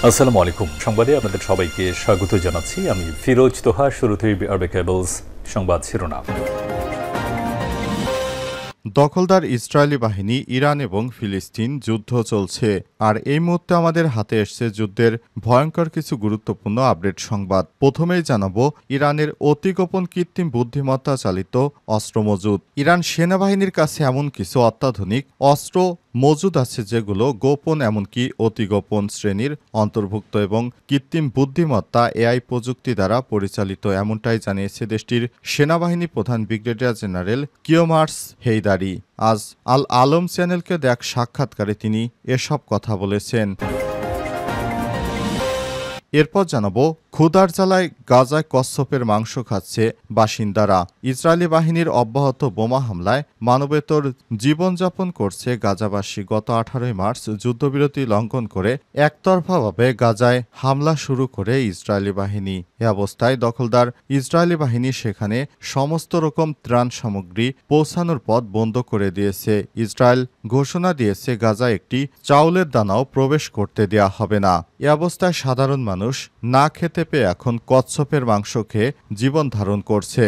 আসসালামু আলাইকুম। সংবাদে আপনাদের সবাইকে স্বাগত জানাচ্ছি। আমি ফিরোজ তোহা। শুরুতেই আরবে কেবলস সংবাদ শিরোনাম। দখলদার ইসরায়েলি বাহিনী, ইরান এবং ফিলিস্তিন যুদ্ধ চলছে। আর এই মুহূর্তে আমাদের হাতে এসছে যুদ্ধের ভয়ঙ্কর কিছু গুরুত্বপূর্ণ আপডেট সংবাদ। প্রথমেই জানাবো ইরানের অতি গোপন কৃত্রিম বুদ্ধিমত্তা চালিত অস্ত্র মজুদ। ইরান সেনাবাহিনীর কাছে এমন কিছু অত্যাধুনিক অস্ত্র মজুদ আছে যেগুলো গোপন এমনকি অতি গোপন শ্রেণীর অন্তর্ভুক্ত এবং কৃত্রিম বুদ্ধিমত্তা এআই প্রযুক্তি দ্বারা পরিচালিত, এমনটাই জানিয়েছে দেশটির সেনাবাহিনী প্রধান ব্রিগেডিয়ার জেনারেল কিওমার্স হেইদারি। আজ আল আলম চ্যানেলকে দেয়া এক সাক্ষাৎকারে তিনি এসব কথা বলেছেন। এরপর জানাবো ক্ষুধার জ্বালায় গাজায় কচ্ছপের মাংস খাচ্ছে বাসিন্দারা। ইসরায়েলি বাহিনীর অব্যাহত বোমা হামলায় মানবেতর জীবনযাপন করছে গাজাবাসী। গত 18 মার্চ যুদ্ধবিরতি লঙ্ঘন করে একতরফাভাবে গাজায় হামলা শুরু করে ইসরায়েলি বাহিনী। এ অবস্থায় দখলদার ইসরায়েলি বাহিনী সেখানে সমস্ত রকম ত্রাণ সামগ্রী পৌঁছানোর পথ বন্ধ করে দিয়েছে। ইসরায়েল ঘোষণা দিয়েছে গাজায় একটি চাউলের দানাও প্রবেশ করতে দেয়া হবে না। এ অবস্থায় সাধারণ মানুষ না খেতে পেয়ে এখন কচ্ছপের মাংস খেয়ে জীবন ধারণ করছে।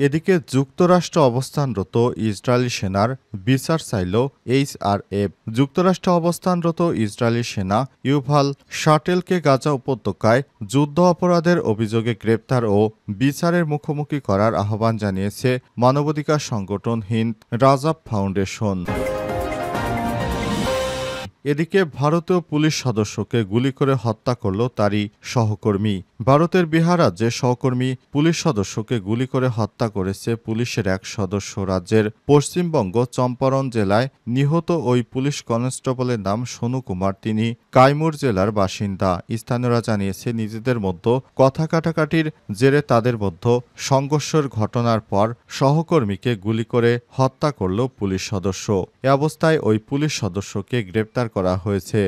এদিকে যুক্তরাষ্ট্রে অবস্থানরত ইসরায়েলি সেনার বিচার চাইল এইচআরএফ। যুক্তরাষ্ট্রে অবস্থানরত ইসরায়েলি সেনা ইউভাল শাটেলকে গাজা উপত্যকায় যুদ্ধ অপরাধের অভিযোগে গ্রেপ্তার ও বিচারের মুখোমুখি করার আহ্বান জানিয়েছে মানবাধিকার সংগঠন হিন্দ রাজাব ফাউন্ডেশন। এদিকে ভারতীয় পুলিশ সদস্যকে গুলি করে হত্যা করল তারই সহকর্মী। ভারতের বিহার রাজ্যে সহকর্মী পুলিশ সদস্যকে গুলি করে হত্যা করেছে পুলিশের এক সদস্য। রাজ্যের পশ্চিমবঙ্গ চম্পারণ জেলায় নিহত ওই পুলিশ কনস্টেবলের নাম সোনু কুমার। তিনি কাইমুর জেলার বাসিন্দা। স্থানীয়রা জানিয়েছে নিজেদের মধ্যে কথা কাটাকাটির জেরে তাদের মধ্যে সংঘর্ষের ঘটনার পর সহকর্মীকে গুলি করে হত্যা করল পুলিশ সদস্য। এ অবস্থায় ওই পুলিশ সদস্যকে গ্রেপ্তার করা হয়েছে।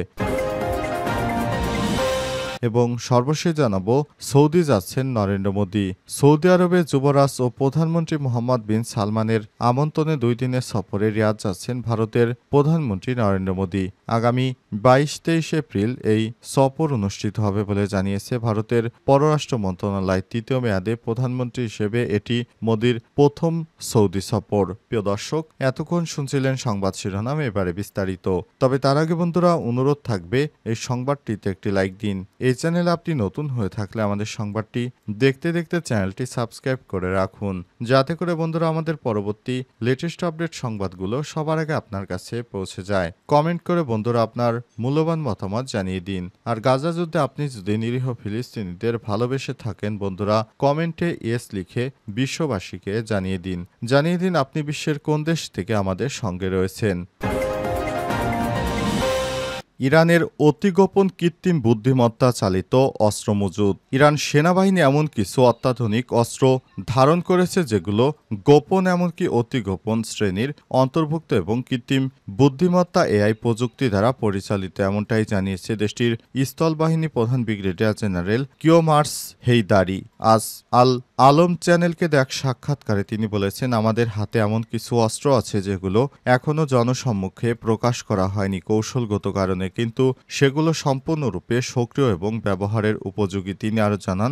এবং সর্বশেষ জানাবো সৌদি যাচ্ছেন নরেন্দ্র মোদী। সৌদি আরবে যুবরাজ ও প্রধানমন্ত্রী মোহাম্মদ বিন সালমানের আমন্ত্রণে 2 দিনের সফরে রিয়াদ যাচ্ছেন ভারতের প্রধানমন্ত্রী নরেন্দ্র মোদী। আগামী 22-23 এপ্রিল এই সফর অনুষ্ঠিত হবে বলে জানিয়েছে ভারতের পররাষ্ট্র মন্ত্রণালয়। 3য় মেয়াদে প্রধানমন্ত্রী হিসেবে এটি মোদীর প্রথম সৌদি সফর। প্রিয় দর্শক, এতক্ষণ শুনছিলেন সংবাদ শিরোনাম, এবারে বিস্তারিত। তবে তার আগে বন্ধুরা অনুরোধ থাকবে এই সংবাদটিতে একটি লাইক দিন। এই চ্যানেলে আপনি নতুন হয়ে থাকলে আমাদের সংবাদটি দেখতে দেখতে চ্যানেলটি সাবস্ক্রাইব করে রাখুন, যাতে করে বন্ধুরা আমাদের পরবর্তী লেটেস্ট আপডেট সংবাদগুলো সবার আগে আপনার কাছে পৌঁছে যায়। কমেন্ট করে বন্ধুরা আপনার মূল্যবান মতামত জানিয়ে দিন। আর গাজা যুদ্ধে আপনি যদি নিরীহ ফিলিস্তিনিদের ভালোবেসে থাকেন বন্ধুরা, কমেন্টে ইয়েস লিখে বিশ্ববাসীকে জানিয়ে দিন আপনি বিশ্বের কোন দেশ থেকে আমাদের সঙ্গে রয়েছেন। ইরানের অতি গোপন কৃত্রিম বুদ্ধিমত্তা চালিত অস্ত্র মজুদ। ইরান সেনাবাহিনী এমন কিছু অত্যাধুনিক অস্ত্র ধারণ করেছে যেগুলো গোপন এমনকি অতি গোপন শ্রেণীর অন্তর্ভুক্ত এবং কৃত্রিম বুদ্ধিমত্তা এআই প্রযুক্তি দ্বারা পরিচালিত, এমনটাই জানিয়েছে দেশটির স্থলবাহিনী প্রধান ব্রিগেডিয়ার জেনারেল কিওমার্স হেইদারি। আজ আল আলম চ্যানেলকে দেয়া এক সাক্ষাৎকারে তিনি বলেছেন, আমাদের হাতে এমন কিছু অস্ত্র আছে যেগুলো এখনও জনসম্মুখে প্রকাশ করা হয়নি কৌশলগত কারণে, কিন্তু সেগুলো সম্পূর্ণরূপে সক্রিয় এবং ব্যবহারের উপযোগী। তিনি আরও জানান,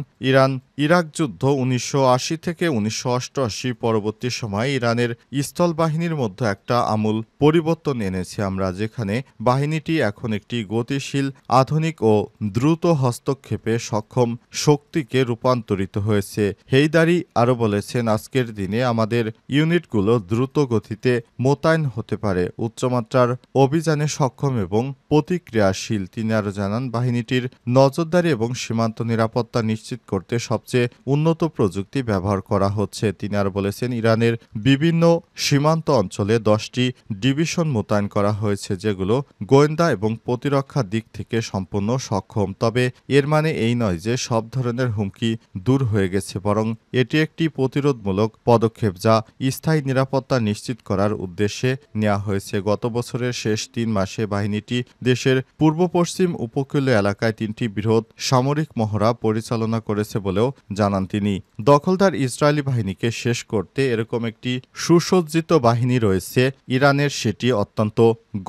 ইরাক যুদ্ধ 1980 থেকে 1988 পরবর্তী সময়ে ইরানের স্থলবাহিনীর মধ্যে একটা আমূল পরিবর্তন এনেছে আমরা, যেখানে বাহিনীটি এখন একটি গতিশীল, আধুনিক ও দ্রুত হস্তক্ষেপে সক্ষম শক্তিকে রূপান্তরিত হয়েছে। হেইদারি আরও বলেছেন, আজকের দিনে আমাদের ইউনিটগুলো দ্রুত গতিতে মোতায়েন হতে পারে, উচ্চমাত্রার অভিযানে সক্ষম এবং প্রতিক্রিয়াশীল। তিনি আরও জানান, বাহিনীটির নজরদারি এবং সীমান্ত নিরাপত্তা নিশ্চিত করতে সবচেয়ে উন্নত প্রযুক্তি ব্যবহার করা হচ্ছে। তিনি আরও বলেছেন, ইরানের বিভিন্ন সীমান্ত অঞ্চলে 10টি ডিভিশন মোতায়েন করা হয়েছে যেগুলো গোয়েন্দা এবং প্রতিরক্ষা দিক থেকে সম্পূর্ণ সক্ষম। তবে এর মানে এই নয় যে সব ধরনের হুমকি দূর হয়ে গেছে, বরং এটি একটি প্রতিরোধমূলক পদক্ষেপ যা স্থায়ী নিরাপত্তা নিশ্চিত করার উদ্দেশ্যে নেওয়া হয়েছে। গত বছরের শেষ ৩ মাসে বাহিনীটি দেশের পূর্ব পশ্চিম উপকূলীয় এলাকায় ৩টি বৃহৎ সামরিক মহড়া পরিচালনা করেছে বলেও জানান তিনি। দখলদার ইসরায়েলি বাহিনীকে শেষ করতে এরকম একটি সুসজ্জিত বাহিনী রয়েছে ইরানের, সেটি অত্যন্ত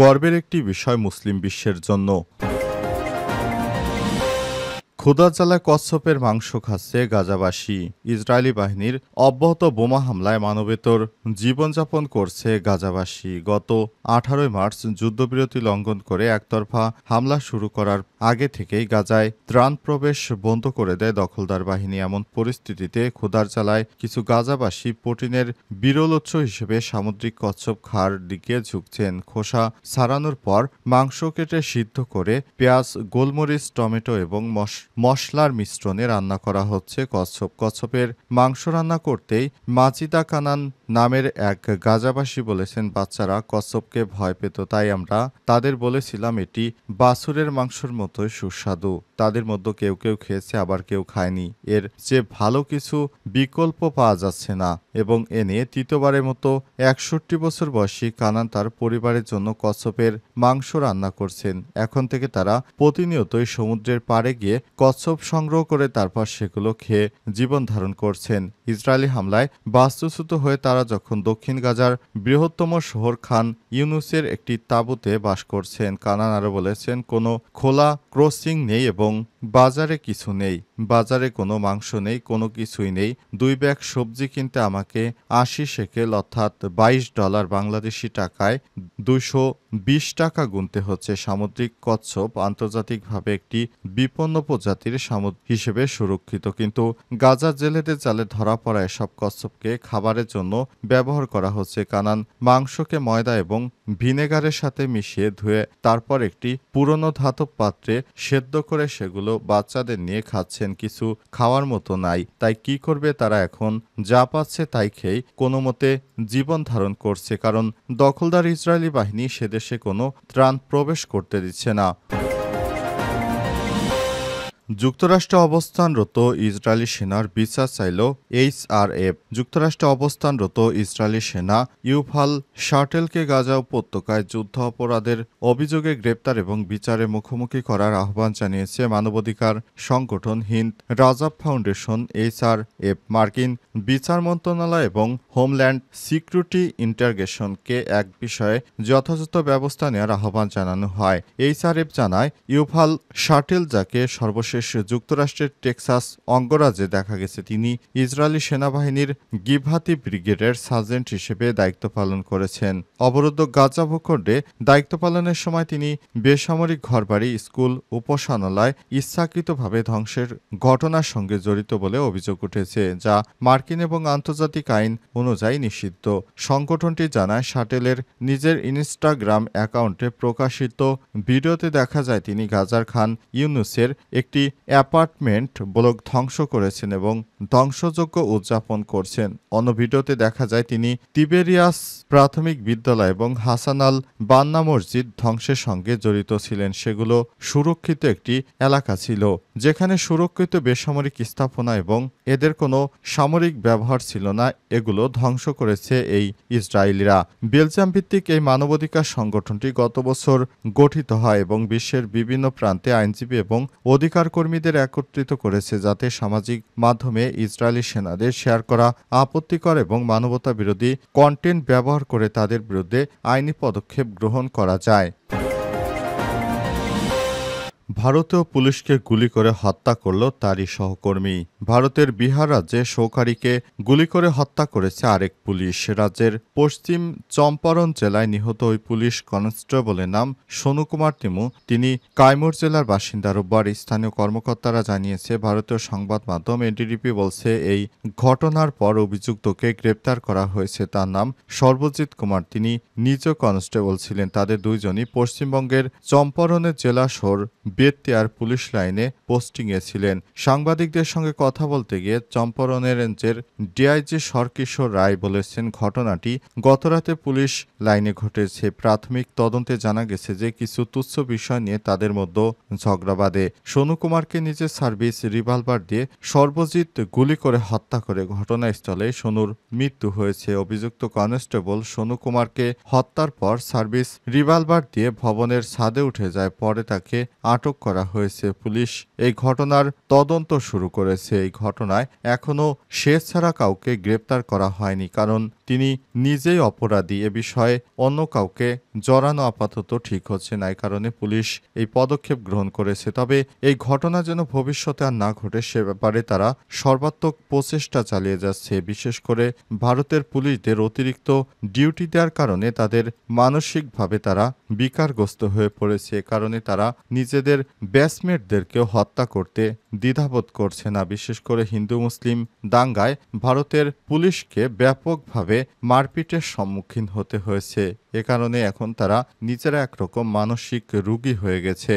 গর্বের একটি বিষয় মুসলিম বিশ্বের জন্য। ক্ষুধা জ্বালায় কচ্ছপের মাংস খাচ্ছে গাজাবাসী। ইসরায়েলি বাহিনীর অব্যাহত বোমা হামলায় মানবেতর জীবনযাপন করছে গাজাবাসী। গত 18 মার্চ যুদ্ধবিরতি লঙ্ঘন করে একতরফা হামলা শুরু করার আগে থেকেই গাজায় ত্রাণ প্রবেশ বন্ধ করে দেয় দখলদার বাহিনী। এমন পরিস্থিতিতে ক্ষুধার জ্বালায় কিছু গাজাবাসী প্রোটিনের বিরল উৎস হিসেবে সামুদ্রিক কচ্ছপ খাওয়ার দিকে ঝুঁকছেন। খোসা ছাড়ানোর পর মাংস কেটে সিদ্ধ করে পেঁয়াজ, গোলমরিচ, টমেটো এবং মশলার মিশ্রণে রান্না করা হচ্ছে কচ্ছপ। কচ্ছপের মাংস রান্না করতেই মাজিদা কানান নামের এক গাজাবাসী বলেছেন, বাচ্চারা কচ্ছপকে ভয় পেত, তাই আমরা তাদের বলেছিলাম এটি বাছুরের মাংসের মতোই সুস্বাদু। তাদের মধ্যে কেউ কেউ খেয়েছে, আবার কেউ খায়নি। এর চেয়ে ভালো কিছু বিকল্প পাওয়া যাচ্ছে না। এবং এ নিয়ে তৃতীয়বারের মতো 61 বছর বয়সী কানান তার পরিবারের জন্য কচ্ছপের মাংস রান্না করছেন। এখন থেকে তারা প্রতিনিয়তই সমুদ্রের পাড়ে গিয়ে কচ্ছপ সংগ্রহ করে তারপর সেগুলো খেয়ে জীবন ধারণ করছেন। ইসরায়েলি হামলায় বাস্তুচ্যুত হয়ে তারা যখন দক্ষিণ গাজার বৃহত্তম শহর খান ইউনুসের একটি তাঁবুতে বাস করছেন। কানান আরও বলেছেন, কোনো খোলা ক্রসিং নেই এবং বাজারে কিছু নেই। বাজারে কোনো মাংস নেই, কোনো কিছুই নেই। 2 ব্যাগ সবজি কিনতে আমাকে 80 শেকেল অর্থাৎ $22 বাংলাদেশি টাকায় 220 টাকা গুনতে হচ্ছে। সামুদ্রিক কচ্ছপ আন্তর্জাতিকভাবে একটি বিপন্ন প্রজাতির হিসেবে সুরক্ষিত, কিন্তু গাজার জেলেদের জালে ধরা পড়া এসব কচ্ছপকে খাবারের জন্য ব্যবহার করা হচ্ছে। কানান মাংসকে ময়দা এবং ভিনেগারের সাথে মিশিয়ে ধুয়ে তারপর একটি পুরনো ধাতব পাত্রে সেদ্ধ করে সেগুলো বাচ্চাদের নিয়ে খাচ্ছেন। কিছু খাওয়ার মতো নাই, তাই কি করবে তারা? এখন যা পাচ্ছে তাই খেয়ে কোনো মতে জীবন ধারণ করছে, কারণ দখলদার ইসরায়েলি বাহিনী সেদেশে কোনো ত্রাণ প্রবেশ করতে দিচ্ছে না। যুক্তরাষ্ট্রে অবস্থানরত ইসরায়েলি সেনার বিচার চাইল HRF। যুক্তরাষ্ট্রে অবস্থানরত ইসরায়েলি সেনা ইউভাল শার্টেলকে গাজা উপত্যকায় যুদ্ধ অপরাধের অভিযোগে গ্রেপ্তার এবং বিচারের মুখোমুখি করার আহ্বান জানিয়েছে মানবাধিকার সংগঠন হিন্দ রাজাব ফাউন্ডেশন। HRF মার্কিন বিচার মন্ত্রণালয় এবং হোমল্যান্ড সিকিউরিটি ইন্টারগেশনকে এক বিষয়ে যথাযথ ব্যবস্থা নেওয়ার আহ্বান জানানো হয়। HRF জানায়, ইউভাল শার্টেল, যাকে সর্বশেষ যুক্তরাষ্ট্রের টেক্সাস অঙ্গরাজ্যে দেখা গেছে, তিনি ইসরায়েলি সেনাবাহিনীর গিভাতি ব্রিগেডের সার্জেন্ট হিসেবে দায়িত্ব পালন করেছেন। অবরুদ্ধ গাজা ভূখণ্ডে দায়িত্ব পালনের সময় তিনি বেসামরিক ঘরবাড়ি, স্কুল, উপাসনালয় ইচ্ছাকৃতভাবে ধ্বংসের ঘটনার সঙ্গে জড়িত বলে অভিযোগ উঠেছে, যা মার্কিন এবং আন্তর্জাতিক আইন অনুযায়ী নিষিদ্ধ। সংগঠনটি জানায়, শাটেলের নিজের ইনস্টাগ্রাম অ্যাকাউন্টে প্রকাশিত ভিডিওতে দেখা যায় তিনি গাজার খান ইউনুসের একটি অ্যাপার্টমেন্ট ব্লক ধ্বংস করেছেন এবং ধ্বংসযজ্ঞ উদযাপন করছেন। অন্য ভিডিওতে দেখা যায় তিনি তিবেরিয়াস প্রাথমিক বিদ্যালয় এবং হাসান আল বান্না মসজিদ ধ্বংসের সঙ্গে জড়িত ছিলেন। সেগুলো সুরক্ষিত একটি এলাকা ছিল, যেখানে সুরক্ষিত বেসামরিক স্থাপনা এবং এদের কোনো সামরিক ব্যবহার ছিল না। এগুলো ধ্বংস করেছে এই ইসরায়েলিরা। বেলজিয়াম ভিত্তিক এই মানবাধিকার সংগঠনটি গত বছর গঠিত হয় এবং বিশ্বের বিভিন্ন প্রান্তে আইনজীবী এবং অধিকার কর্মীদের একত্রিত করেছে, যাতে সামাজিক মাধ্যমে ইসরায়েলি সেনাদের শেয়ার করা আপত্তিকর এবং মানবতা বিরোধী কন্টেন্ট ব্যবহার করে তাদের বিরুদ্ধে আইনি পদক্ষেপ গ্রহণ করা যায়। ভারতীয় পুলিশকে গুলি করে হত্যা করল তারই সহকর্মী। ভারতের বিহার রাজ্যে সৌকারীকে গুলি করে হত্যা করেছে আরেক পুলিশ। রাজ্যের পশ্চিম চম্পারণ জেলায় নিহত ওই পুলিশ কনস্টেবলের নাম সোনু কুমার তিমু। তিনি কাইমুর জেলার বাসিন্দা। রোববার স্থানীয় কর্মকর্তারা জানিয়েছে। ভারতীয় সংবাদ মাধ্যম এনডিটিভি বলছে, এই ঘটনার পর অভিযুক্তকে গ্রেপ্তার করা হয়েছে। তার নাম সর্বজিৎ কুমার। তিনি নিজেও কনস্টেবল ছিলেন। তাদের দুইজনই পশ্চিমবঙ্গের চম্পারণের জেলা শহর বেত্তিয়ার পুলিশ লাইনে পোস্টিংয়ে ছিলেন। সাংবাদিকদের সঙ্গে কথা বলতে গিয়ে চম্পারণ রেঞ্জের ডিআইজি শরকিশোর রায় বলেছেন, ঘটনাটি গতরাতে পুলিশ লাইনে ঘটেছে। প্রাথমিক তদন্তে জানা গেছে যে কিছু তুচ্ছ বিষয় নিয়ে তাদের মধ্যে ঝগড়া বাঁধে। সোনু কুমারকে নিজের সার্ভিস রিভলভার দিয়ে সর্বজিৎ গুলি করে হত্যা করে ঘটনাস্থলে সোনুর মৃত্যু হয়েছে। অভিযুক্ত কনস্টেবল সোনু কুমারকে হত্যার পর সার্ভিস রিভলভার দিয়ে ভবনের ছাদে উঠে যায়। পরে তাকে আটক করা হয়েছে। পুলিশ এই ঘটনার তদন্ত শুরু করেছে। এই ঘটনায় এখনও সে ছাড়া কাউকে গ্রেপ্তার করা হয়নি, কারণ তিনি নিজেই অপরাধী। এ বিষয়ে অন্য কাউকে জড়ানো আপাতত ঠিক হচ্ছে না। এই কারণে পুলিশ এই পদক্ষেপ গ্রহণ করেছে। তবে এই ঘটনা যেন ভবিষ্যতে আর না ঘটে সে ব্যাপারে তারা সর্বাত্মক প্রচেষ্টা চালিয়ে যাচ্ছে। বিশেষ করে ভারতের পুলিশদের অতিরিক্ত ডিউটি দেওয়ার কারণে তাদের মানসিকভাবে তারা বিকারগ্রস্ত হয়ে পড়েছে। কারণে তারা নিজেদের ব্যাচমেটদেরকেও হত্যা করতে দ্বিধাবোধ করছে না। বিশেষ করে হিন্দু মুসলিম দাঙ্গায় ভারতের পুলিশকে ব্যাপকভাবে মারপিটের সম্মুখীন হতে হয়েছে। এ কারণে এখন তারা নিজেরা একরকম মানসিক রোগী হয়ে গেছে।